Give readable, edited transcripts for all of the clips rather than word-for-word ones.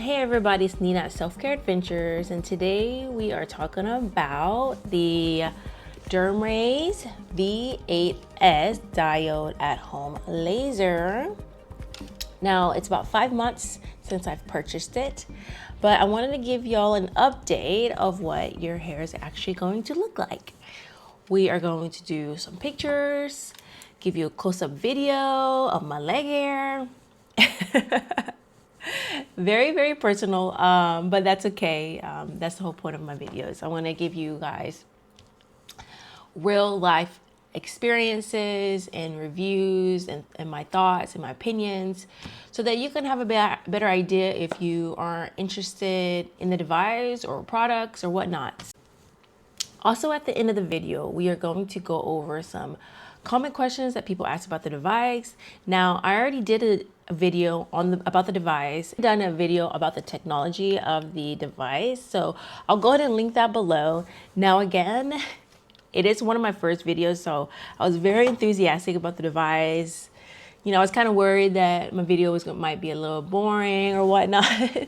Hey everybody, it's Nina at Self-Care Adventures, and today we are talking about the Dermrays V8S Diode at Home Laser. Now, it's about 5 months since I've purchased it, but I wanted to give y'all an update of what your hair is actually going to look like. We are going to do some pictures, give you a close-up video of my leg hair. Very personal, but that's okay. That's the whole point of my videos. I want to give you guys real life experiences and reviews and my thoughts and my opinions so that you can have a better idea if you are interested in the device or products or whatnot. Also, at the end of the video, we are going to go over some common questions that people ask about the device. Now, I already did a video about the device, done a video about the technology of the device, so I'll go ahead and link that below. Now, again, it is one of my first videos, so I was very enthusiastic about the device. You know, I was kind of worried that my video might be a little boring or whatnot.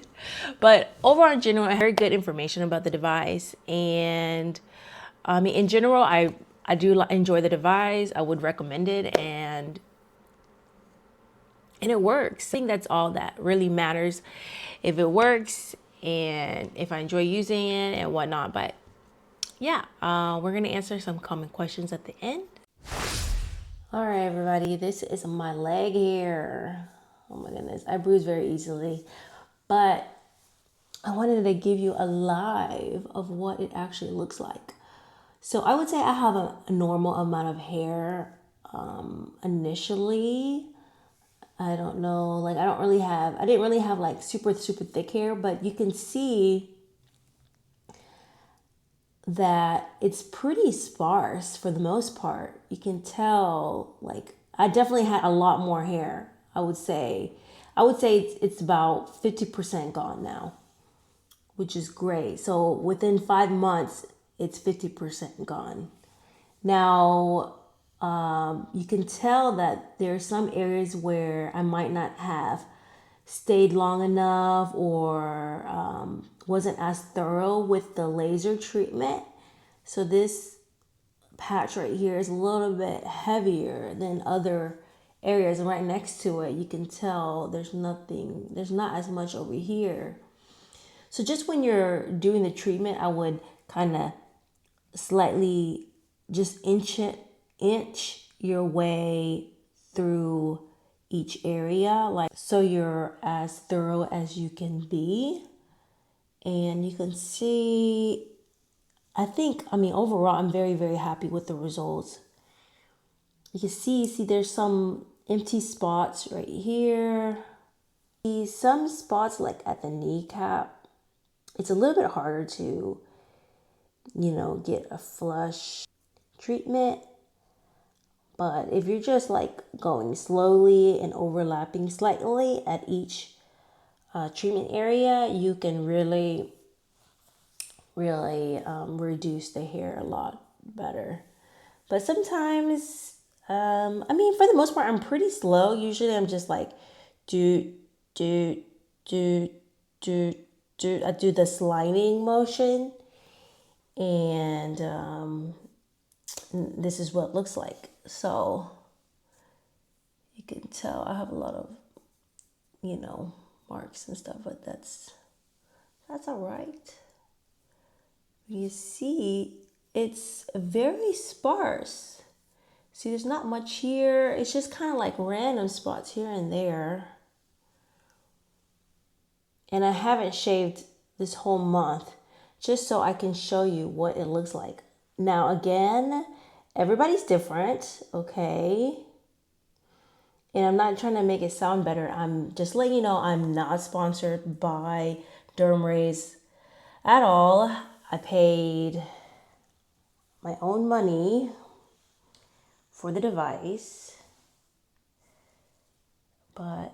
But overall, in general, I heard good information about the device. And I mean, in general, I do enjoy the device. I would recommend it, and it works. I think that's all that really matters. If it works and if I enjoy using it and whatnot. But yeah, we're going to answer some common questions at the end. All right, everybody, this is my leg hair. Oh my goodness, I bruise very easily, but I wanted to give you a live of what it actually looks like. So I would say I have a normal amount of hair initially. I don't know, like I didn't really have like super thick hair, but you can see that it's pretty sparse for the most part. You can tell, like, I definitely had a lot more hair. I would say it's about 50% gone now, which is great. So within 5 months, it's 50% gone. Now, you can tell that there are some areas where I might not have stayed long enough or wasn't as thorough with the laser treatment. So this patch right here is a little bit heavier than other areas. And right next to it, you can tell there's not as much over here. So just when you're doing the treatment, I would kind of slightly just inch your way through each area, like so you're as thorough as you can be. And you can see, I mean overall I'm very happy with the results. You can see there's some empty spots right here. See some spots like at the kneecap. It's a little bit harder to, you know, get a flush treatment. But if you're just like going slowly and overlapping slightly at each treatment area, you can really reduce the hair a lot better. But sometimes, I mean, for the most part, I'm pretty slow. Usually I'm just like, I do the sliding motion. And this is what it looks like. So you can tell I have a lot of, you know, marks and stuff, but that's all right. You see, it's very sparse. See, there's not much here. It's just kind of like random spots here and there. And I haven't shaved this whole month just so I can show you what it looks like. Now, again, everybody's different, okay? And I'm not trying to make it sound better. I'm just letting you know I'm not sponsored by Dermrays at all. I paid my own money for the device. But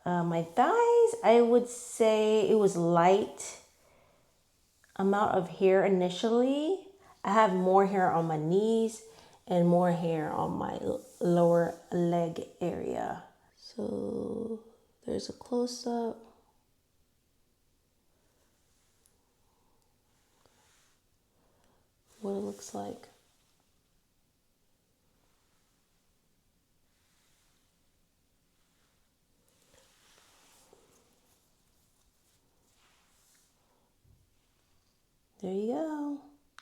my thighs, I would say it was light amount of hair initially. I have more hair on my knees and more hair on my lower leg area. So there's a close-up. what it looks like. There you go.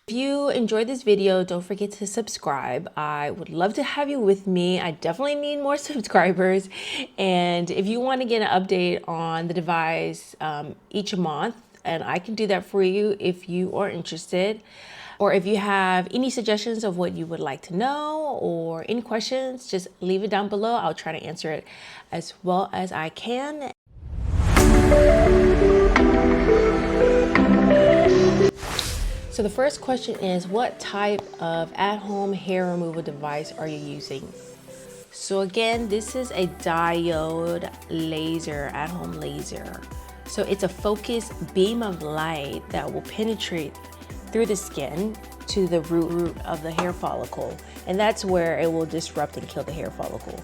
If you enjoyed this video, don't forget to subscribe. I would love to have you with me. I definitely need more subscribers. And if you want to get an update on the device each month, and I can do that for you if you are interested. Or if you have any suggestions of what you would like to know or any questions, just leave it down below. I'll try to answer it as well as I can. So the first question is, what type of at-home hair removal device are you using? So again, this is a diode laser, at-home laser. So it's a focused beam of light that will penetrate through the skin to the root of the hair follicle. And that's where it will disrupt and kill the hair follicle.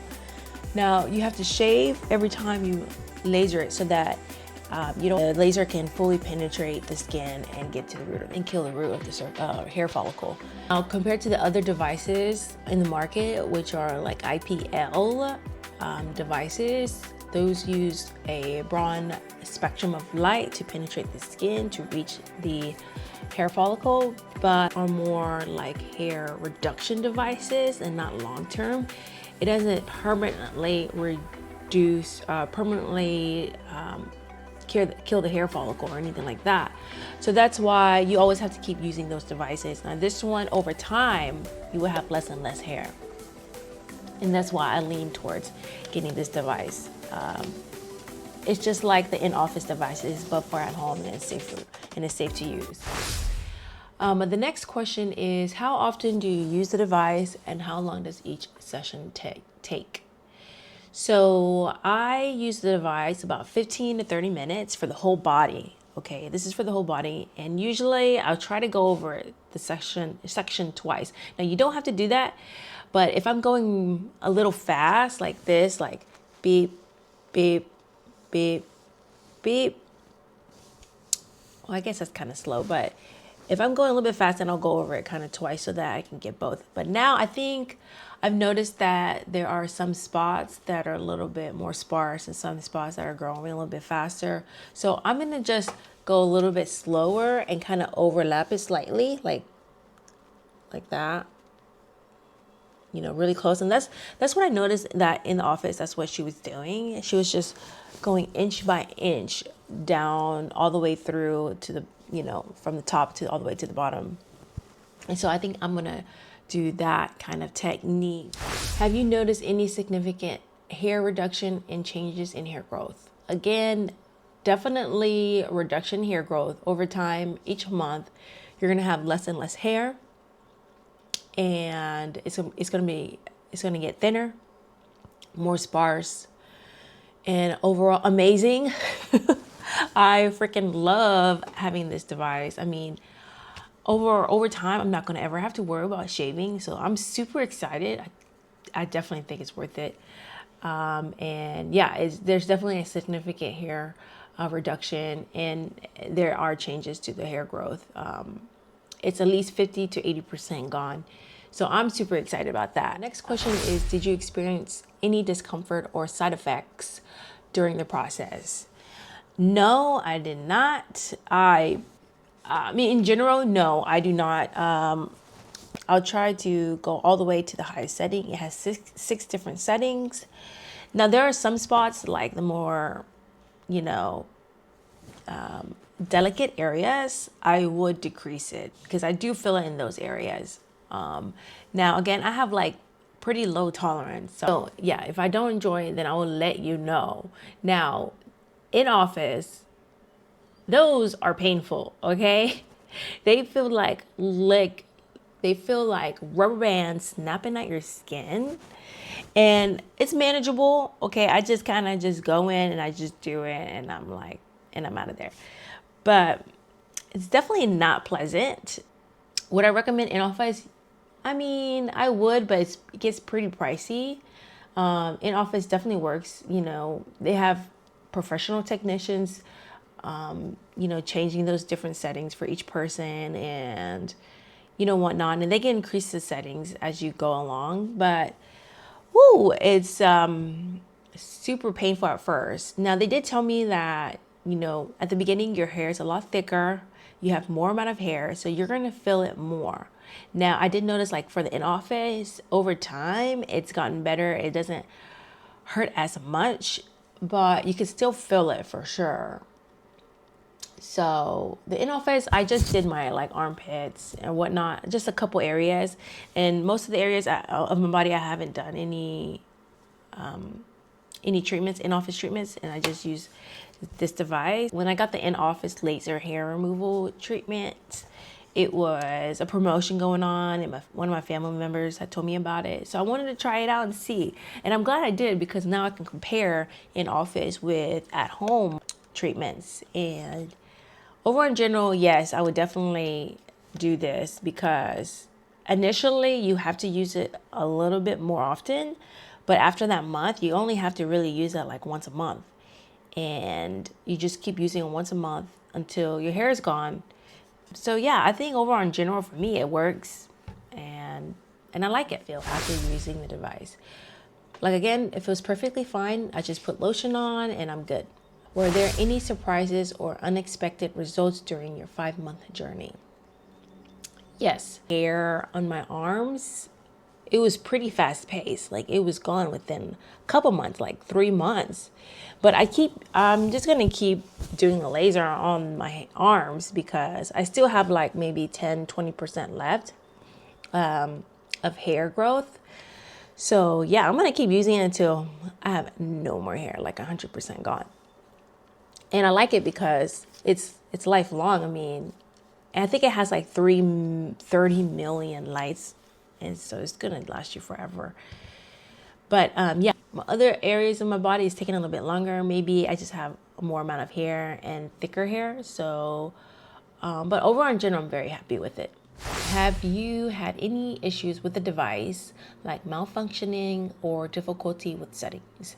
Now you have to shave every time you laser it so that the laser can fully penetrate the skin and get to the root and kill the root of the hair follicle. Now, compared to the other devices in the market, which are like IPL devices, those use a broad spectrum of light to penetrate the skin to reach the hair follicle, but are more like hair reduction devices and not long-term. It doesn't permanently reduce, kill the hair follicle or anything like that. So that's why you always have to keep using those devices. Now this one, over time, you will have less and less hair. And that's why I lean towards getting this device. It's just like the in-office devices, but for at home, and it's safe to use. But the next question is, how often do you use the device and how long does each session take? So I use the device about 15 to 30 minutes for the whole body. Okay, this is for the whole body. And usually I'll try to go over the section twice. Now you don't have to do that, but if I'm going a little fast like this, like beep, beep, beep, beep. Well, I guess that's kind of slow, but if I'm going a little bit fast, then I'll go over it kind of twice so that I can get both. But now I think I've noticed that there are some spots that are a little bit more sparse and some spots that are growing a little bit faster. So I'm gonna just go a little bit slower and kind of overlap it slightly, like that. You know, really close. And that's what I noticed that in the office, that's what she was doing. She was just going inch by inch down all the way through to the, from the top to all the way to the bottom. And so I think I'm gonna do that kind of technique. Have you noticed any significant hair reduction and changes in hair growth? Again, definitely reduction in hair growth over time. Each month, you're gonna have less and less hair, and it's gonna get thinner, more sparse, and overall amazing. I freaking love having this device. I mean, over time, I'm not gonna ever have to worry about shaving, so I'm super excited. I definitely think it's worth it. And yeah, there's definitely a significant hair reduction, and there are changes to the hair growth. It's at least 50 to 80% gone. So I'm super excited about that. Next question is, did you experience any discomfort or side effects during the process? No, I did not. I mean, in general, no, I do not. I'll try to go all the way to the highest setting. It has six different settings. Now, there are some spots like the more, delicate areas, I would decrease it because I do feel it in those areas. Now, again, I have like pretty low tolerance. So yeah, if I don't enjoy it, then I will let you know. Now, in office, those are painful, okay? They feel like rubber bands snapping at your skin, and it's manageable. Okay, I just kind of just go in and I just do it, and I'm out of there. But it's definitely not pleasant. Would I recommend in office? I mean, I would, but it gets pretty pricey. In office definitely works. They have professional technicians, changing those different settings for each person, and whatnot, and they can increase the settings as you go along. But woo, it's super painful at first. Now they did tell me that at the beginning your hair is a lot thicker, you have more amount of hair, so you're gonna feel it more. Now I did notice, like, for the in-office, over time it's gotten better. It doesn't hurt as much, but you can still feel it for sure. So the in-office, I just did my like armpits and whatnot, just a couple areas, and most of the areas of my body I haven't done any treatments, in-office treatments, and I just use this device. When I got the in-office laser hair removal treatment, it was a promotion going on, and one of my family members had told me about it. So I wanted to try it out and see. And I'm glad I did, because now I can compare in-office with at-home treatments. And over in general, yes, I would definitely do this, because initially you have to use it a little bit more often. But after that month, you only have to really use it like once a month. And you just keep using it once a month until your hair is gone. So yeah, I think overall in general for me it works, and I like it feel after using the device. Like, again, it feels perfectly fine. I just put lotion on and I'm good. Were there any surprises or unexpected results during your 5-month journey? Yes. Hair on my arms, it was pretty fast paced. Like, it was gone within a couple months, like 3 months. But I'm just going to keep doing a laser on my arms, because I still have like maybe 10-20% left of hair growth. So yeah, I'm going to keep using it until I have no more hair, like 100% gone. And I like it because it's lifelong. I mean, and I think it has like 30 million lights, and so it's going to last you forever. But yeah, my other areas of my body is taking a little bit longer. Maybe I just have a more amount of hair and thicker hair. So, but overall in general, I'm very happy with it. Have you had any issues with the device, like malfunctioning or difficulty with settings?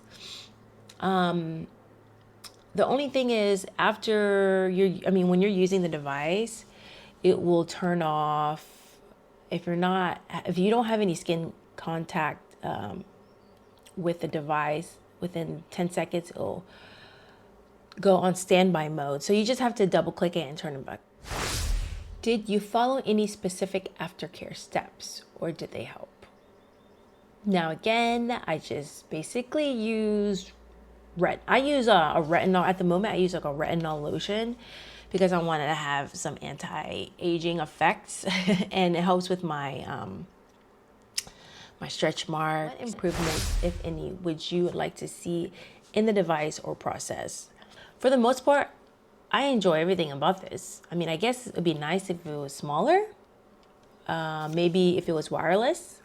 The only thing is, when you're using the device, it will turn off if you don't have any skin contact with the device. Within 10 seconds, it'll go on standby mode. So you just have to double click it and turn it back. Did you follow any specific aftercare steps, or did they help? Now again, I just basically use I use a retinol. At the moment, I use like a retinol lotion, because I wanted to have some anti-aging effects and it helps with my my stretch marks. What improvements, if any, would you like to see in the device or process? For the most part, I enjoy everything about this. I mean, I guess it would be nice if it was smaller. Maybe if it was wireless.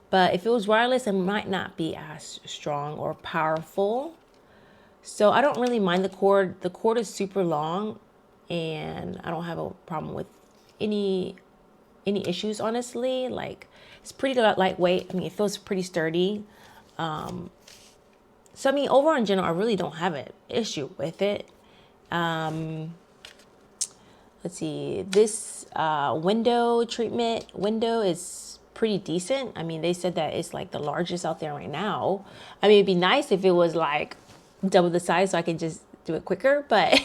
But if it was wireless, it might not be as strong or powerful. So I don't really mind the cord. The cord is super long, and I don't have a problem with any issues, honestly. It's pretty lightweight. I mean, it feels pretty sturdy. So I mean, overall in general, I really don't have an issue with it. Let's see, this window is pretty decent. I mean, they said that it's like the largest out there right now. I mean, it'd be nice if it was like double the size so I can just do it quicker, but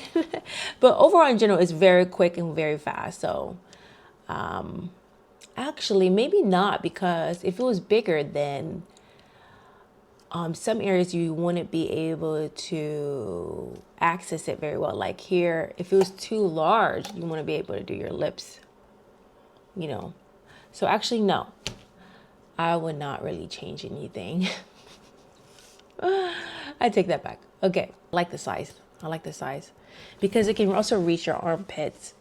but overall in general, it's very quick and very fast. So actually maybe not, because if it was bigger, then some areas you wouldn't be able to access it very well. Like here, if it was too large, you wouldn't be able to do your lips, So actually, no, I would not really change anything. I take that back. Okay, I like the size. Because it can also reach your armpits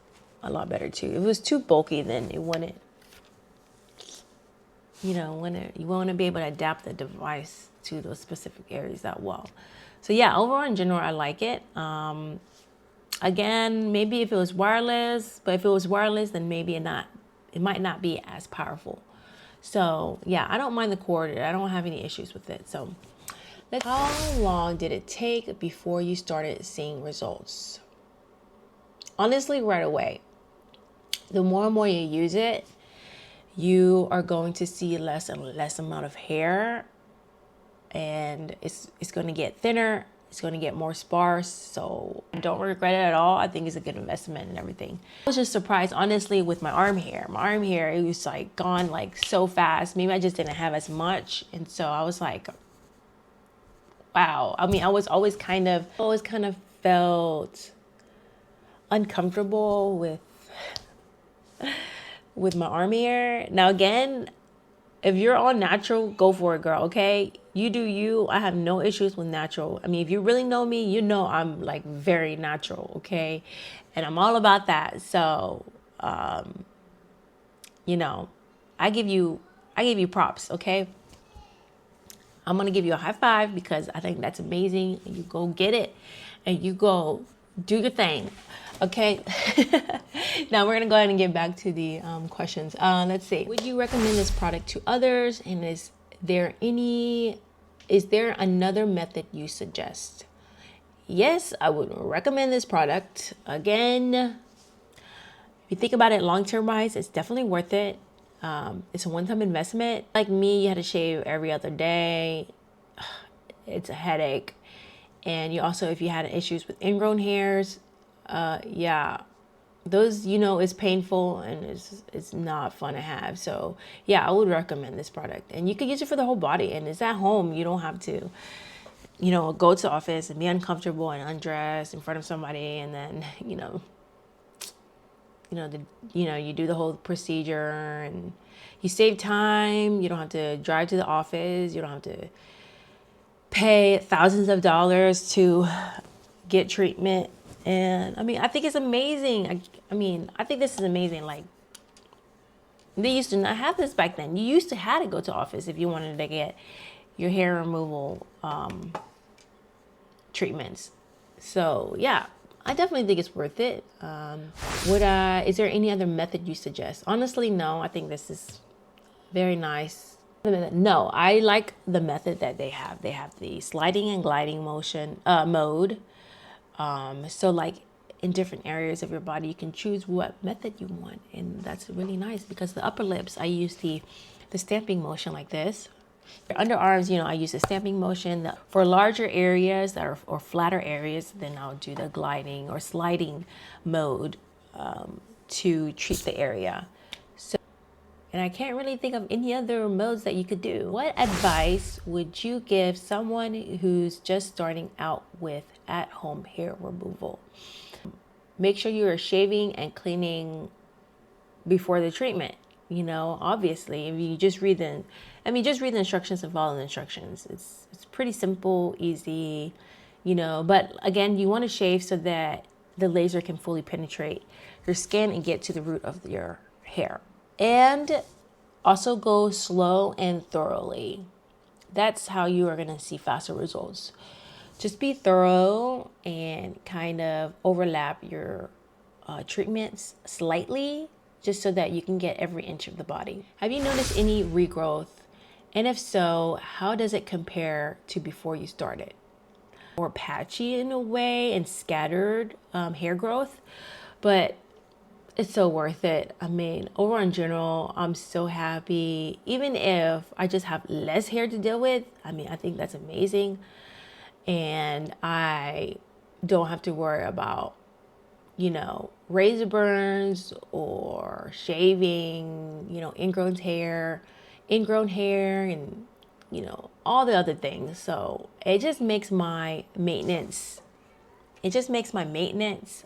a lot better too. If it was too bulky, then it wouldn't, you wouldn't be able to adapt the device to those specific areas that well. So yeah, overall in general, I like it. Again, maybe if it was wireless, but if it was wireless, then maybe it might not be as powerful. So yeah, I don't mind the cord. I don't have any issues with it. So how long did it take before you started seeing results? Honestly, right away. The more and more you use it, you are going to see less and less amount of hair, and it's going to get thinner. It's going to get more sparse. So I don't regret it at all. I think it's a good investment and everything. I was just surprised, honestly, with my arm hair. My arm hair, it was like gone like so fast. Maybe I just didn't have as much. And so I was like, wow. I mean, I always kind of felt uncomfortable with my arm hair. Now, again, if you're all natural, go for it, girl, okay? You do you. I have no issues with natural. I mean, if you really know me, you know I'm like very natural, okay? And I'm all about that. So, you know, I give you props, okay? I'm going to give you a high five because I think that's amazing. And you go get it and you go do your thing. Okay. Now we're going to go ahead and get back to the questions. Let's see. Would you recommend this product to others? And is there another method you suggest? Yes, I would recommend this product. Again, if you think about it long-term wise, it's definitely worth it. It's a one-time investment. Like me, you had to shave every other day. It's a headache. And you also, if you had issues with ingrown hairs, yeah, those, you know, is painful and it's not fun to have. So yeah, I would recommend this product, and you can use it for the whole body, and it's at home. You don't have to, you know, go to the office and be uncomfortable and undressed in front of somebody. And then, you do the whole procedure and you save time. You don't have to drive to the office. You don't have to pay thousands of dollars to get treatment. And I mean, I think it's amazing. I think this is amazing. Like, they used to not have this back then. You used to have to go to office if you wanted to get your hair removal treatments. So yeah, I definitely think it's worth it. Is there any other method you suggest? Honestly, no. I think this is very nice. No, I like the method that they have. They have the sliding and gliding motion mode. So like in different areas of your body, you can choose what method you want. And that's really nice because the upper lips, I use the stamping motion like this. Your underarms, I use the stamping motion. For larger areas or flatter areas, then I'll do the gliding or sliding mode to treat the area. And I can't really think of any other modes that you could do. What advice would you give someone who's just starting out with at-home hair removal? Make sure you are shaving and cleaning before the treatment. Obviously, if you just read the instructions and follow the instructions. It's pretty simple, easy, but again, you want to shave so that the laser can fully penetrate your skin and get to the root of your hair. And also go slow and thoroughly. That's how you are going to see faster results. Just be thorough and kind of overlap your treatments slightly, just so that you can get every inch of the body. Have you noticed any regrowth? And if so, how does it compare to before you started? More patchy in a way and scattered hair growth, but it's so worth it. I mean, overall in general, I'm so happy. Even if I just have less hair to deal with, I think that's amazing. And I don't have to worry about, razor burns or shaving, ingrown hair and, all the other things. So it just makes my maintenance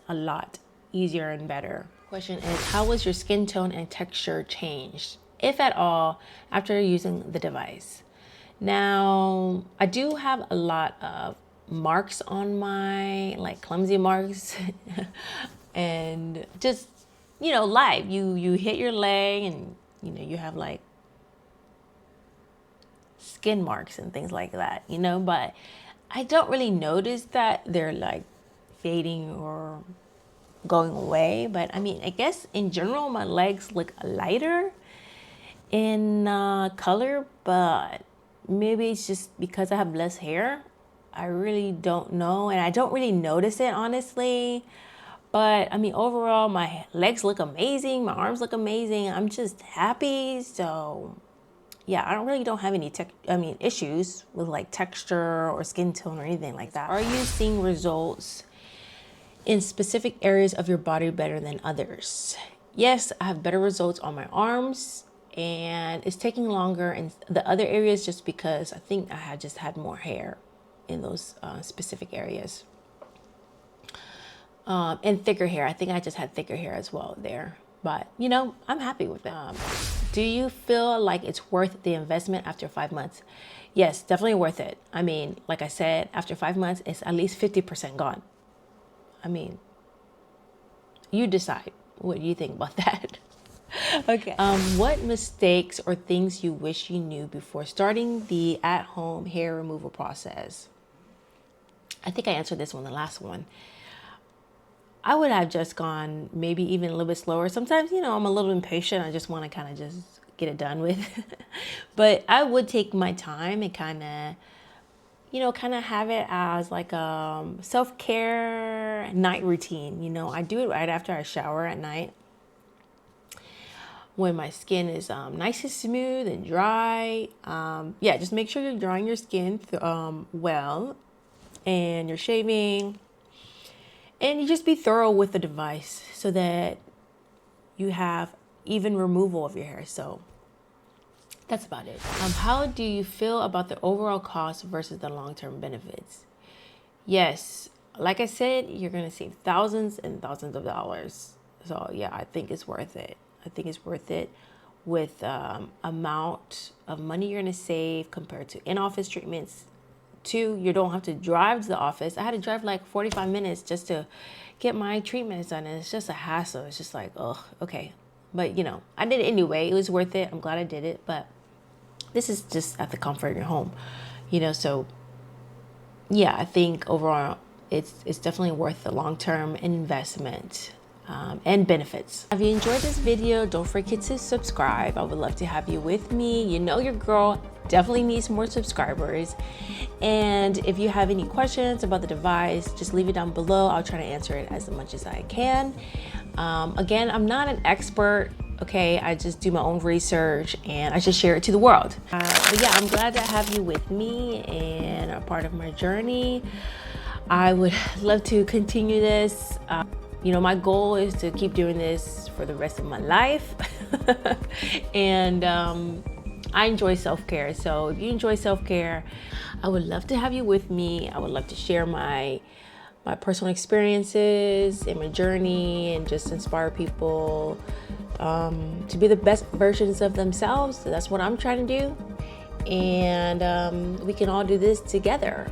a lot easier and better. Question is, how was your skin tone and texture changed, if at all, after using the device? Now, I do have a lot of marks on my, clumsy marks and just, live. You hit your leg and, you have skin marks and things like that, but I don't really notice that they're fading or going away. But I guess in general, my legs look lighter in color, but maybe it's just because I have less hair. I really don't know, and I don't really notice it, honestly. But I mean, overall, my legs look amazing. My arms look amazing. I'm just happy. So yeah, I don't have any issues with like texture or skin tone or anything like that. Are you seeing results in specific areas of your body better than others? Yes, I have better results on my arms, and it's taking longer in the other areas just because I think I had just had more hair in those specific areas. And thicker hair. I think I just had thicker hair as well there. But, you know, I'm happy with it. Do you feel like it's worth the investment after 5 months? Yes, definitely worth it. I mean, like I said, after 5 months, it's at least 50% gone. I mean, you decide. What do you think about that? Okay. What mistakes or things you wish you knew before starting the at-home hair removal process? I think I answered this one, the last one. I would have just gone maybe even a little bit slower. Sometimes, you know, I'm a little impatient. I just want to kind of just get it done with. But I would take my time and kind of have it as like a self-care night routine. You know, I do it right after I shower at night, when my skin is nice and smooth and dry. Yeah, just make sure you're drying your skin well, and you're shaving. And you just be thorough with the device so that you have even removal of your hair. So that's about it. How do you feel about the overall cost versus the long-term benefits? Yes, like I said, you're going to save thousands and thousands of dollars. So yeah, I think it's worth it. I think it's worth it with amount of money you're going to save compared to in-office treatments. 2, you don't have to drive to the office. I had to drive like 45 minutes just to get my treatments done. And it's just a hassle. It's just like, oh, okay. But, you know, I did it anyway. It was worth it. I'm glad I did it. But this is just at the comfort of your home, you know. So, yeah, I think overall it's definitely worth the long-term investment and benefits. If you enjoyed this video, don't forget to subscribe. I would love to have you with me. You know, your girl definitely needs more subscribers. And if you have any questions about the device, just leave it down below. I'll try to answer it as much as I can. Again, I'm not an expert, okay? I just do my own research and I just share it to the world. But yeah, I'm glad to have you with me and a part of my journey. I would love to continue this. You know, my goal is to keep doing this for the rest of my life. And I enjoy self-care. So if you enjoy self-care, I would love to have you with me. I would love to share my personal experiences and my journey and just inspire people to be the best versions of themselves. So that's what I'm trying to do. And we can all do this together.